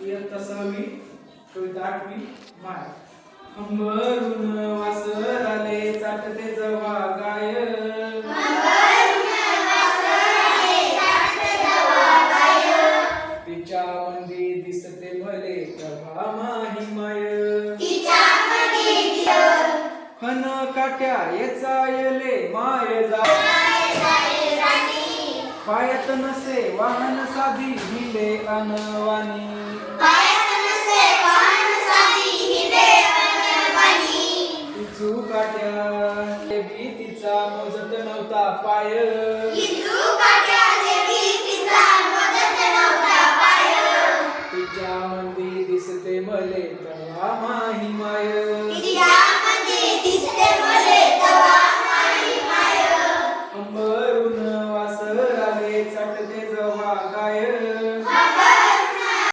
इयत्ता 6वी कविता 8वी माय. अंबरून वासर आले चाटते जवा गाय. तिच्या मंदी दिसते भले तेव्हा माही माय. खन काट्या येचा येले माय जा. पायात नसे वाहन साधी हिले अनवानी. तिचू काट्या भीतीचा मोजत नव्हता पाय. तिच्या मंदी दिसते भले तेव्हा माही माय.